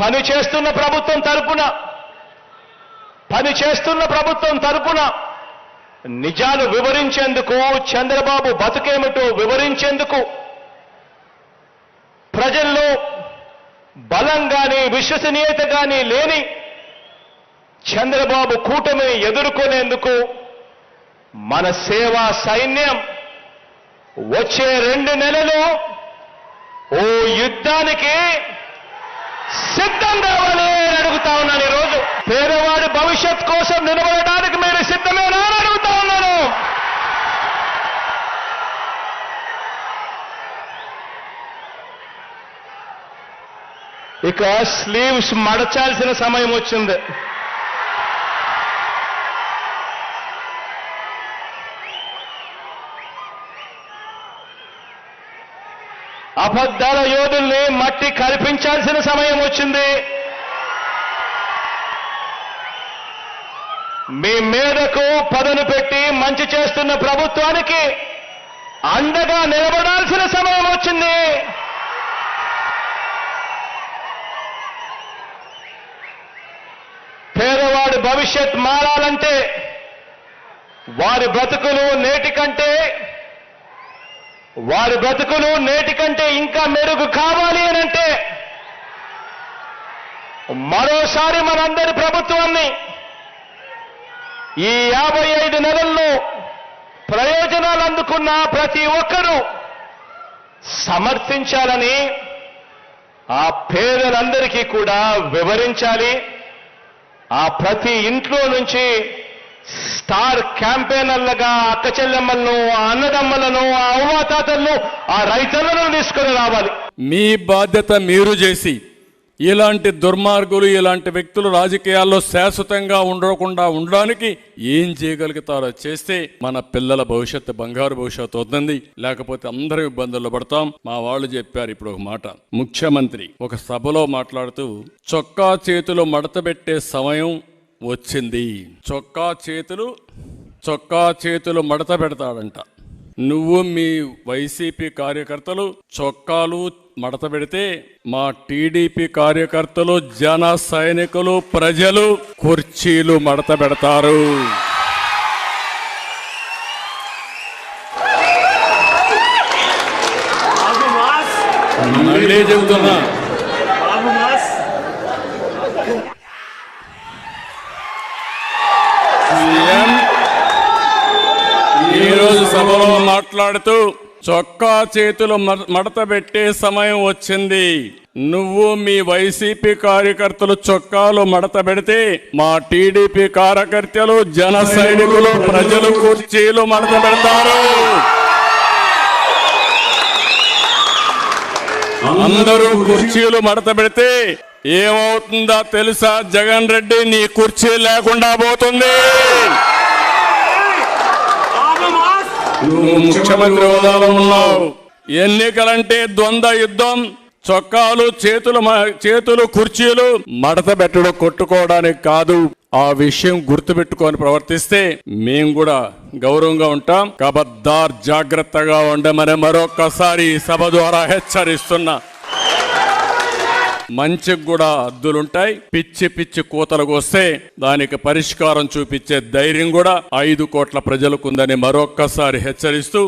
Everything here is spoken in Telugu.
పనిచేస్తున్న ప్రభుత్వం తరపున నిజాలు వివరించేందుకు, చంద్రబాబు బతుకేమిటో వివరించేందుకు, ప్రజల్లో బలం గాని విశ్వసనీయత గాని లేని చంద్రబాబు కూటమిని ఎదుర్కొనేందుకు మన సేవా సైన్యం వచ్చే 2 నెలలు ఓ యుద్ధానికి సిద్ధం కావాలి అని అడుగుతా ఉన్నాను. ఈరోజు పేదవాడి భవిష్యత్ కోసం నిలబడడానికి మీరు సిద్ధమేనా అని అడుగుతా ఉన్నాను. ఇక స్లీవ్స్ మడచాల్సిన సమయం వచ్చింది. అబద్ధాల యోధుల్ని మట్టి కల్పించాల్సిన సమయం వచ్చింది. మీ మీదకు పదును పెట్టి మంచి చేస్తున్న ప్రభుత్వానికి అండగా నిలబడాల్సిన సమయం వచ్చింది. పేదవాడి భవిష్యత్ మారాలంటే, వారి బ్రతుకులు నేటి కంటే ఇంకా మెరుగు కావాలి అనంటే మరోసారి మనందరి ప్రభుత్వాన్ని ఈ 55 నెలల్లో ప్రయోజనాలు అందుకున్న ప్రతి ఒక్కరూ సమర్థించాలని, ఆ పేదలందరికీ కూడా వివరించాలి. ఆ ప్రతి ఇంట్లో నుంచి స్టార్ క్యాంపెయినర్లుగా అక్క చెల్లెమ్మలను, అన్నదమ్మలను, ఆ అవ్వాతాతలను, ఆ రైతులను తీసుకొని రావాలి. మీ బాధ్యత మీరు చేసి ఇలాంటి దుర్మార్గులు, ఇలాంటి వ్యక్తులు రాజకీయాల్లో శాశ్వతంగా ఉండకుండా ఉండడానికి ఏం చేయగలుగుతారో చేస్తే మన పిల్లల భవిష్యత్తు బంగారు భవిష్యత్తు అవుతుంది. లేకపోతే అందరం ఇబ్బందుల్లో పడతాం. మా వాళ్ళు చెప్పారు ఇప్పుడు ఒక మాట. ముఖ్యమంత్రి ఒక సభలో మాట్లాడుతూ చొక్కా చేతులు మడతబెట్టే సమయం వచ్చింది. చొక్కా చేతులు మడత పెడతాడంట. నువ్వు మీ వైసీపీ కార్యకర్తలు చొక్కాలు మడత పెడితే మా టీడీపీ కార్యకర్తలు, జన సైనికులు, ప్రజలు కుర్చీలు మడత పెడతారు. మళ్ళీ చెబుతున్నా, ఈరోజు సభలో మాట్లాడుతూ చొక్కా చేతులు మడత పెట్టే సమయం వచ్చింది. నువ్వు మీ వైసీపీ కార్యకర్తలు చొక్కాలు మడత పెడితే మా టీడీపీ కార్యకర్తలు, జన సైనికులు, ప్రజలు కుర్చీలు మడత పెడతారు. అందరూ కుర్చీలు మడత పెడితే ఏమవుతుందో తెలుసా? జగన్ రెడ్డి నీ కుర్చీ లేకుండా పోతుంది. నువ్వు ముఖ్యమంత్రి హోదాలో ఉన్నావు. ఎన్నికలంటే ద్వంద్వ యుద్ధం. చొక్కాలు చేతులు కుర్చీలు మడత పెట్టడం కొట్టుకోవడానికి కాదు. ఆ విషయం గుర్తుపెట్టుకొని ప్రవర్తిస్తే మేము కూడా గౌరవంగా ఉంటాం. ఖబర్దార్, జాగ్రత్తగా ఉండమని మరొక్కసారి సభ ద్వారా హెచ్చరిస్తున్నా. మంచికి కూడా హద్దులుంటాయి. పిచ్చి కూతలకు వస్తే దానికి పరిష్కారం చూపించే ధైర్యం కూడా 5 కోట్ల ప్రజలకుందని మరొక్కసారి హెచ్చరిస్తూ